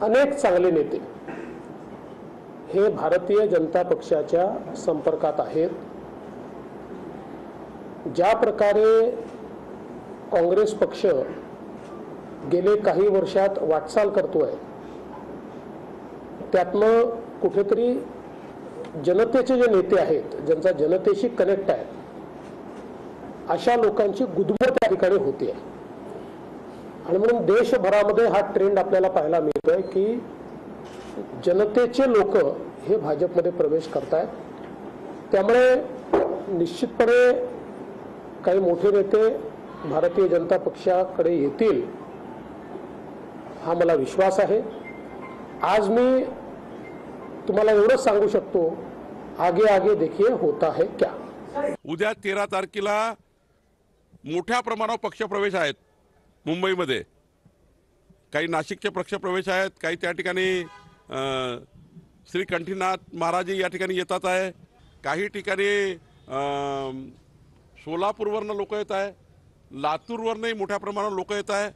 अनेक चांगले नेते हे भारतीय जनता पक्षाच्या संपर्कात आहेत। ज्या प्रकारे काँग्रेस पक्ष गेले काही वर्षात वाटचाल करतोय त्यातनं कुठेतरी जनतेचे जे नेते आहेत ज्यांचा जनतेशी कनेक्ट आहे अशा लोकांची गुदमर त्या ठिकाणी होते आणि म्हणून देशभरामध्ये हा ट्रेंड आपल्याला पाहायला मिळतोय की जनतेचे लोक हे भाजपमध्ये प्रवेश करतायत। त्यामुळे निश्चितपणे काही मोठे नेते भारतीय जनता पक्षाकडे येतील हा मला विश्वास आहे। आज मी तुम्हाला एवढंच सांगू शकतो, आगे आगे देखिए होता है क्या। उद्या 13 तारखेला मोठ्या प्रमाणावर पक्षप्रवेश आहेत मुंबईमध्ये। काही नाशिकचे पक्षप्रवेश आहेत, काही त्या ठिकाणी श्री कंठीनाथ महाराज या ठिकाणी येतात आहे, काही ठिकाणी सोलापूरवरनं लोक येत आहे, लातूरवरनंही मोठ्या प्रमाणावर लोक येत आहे।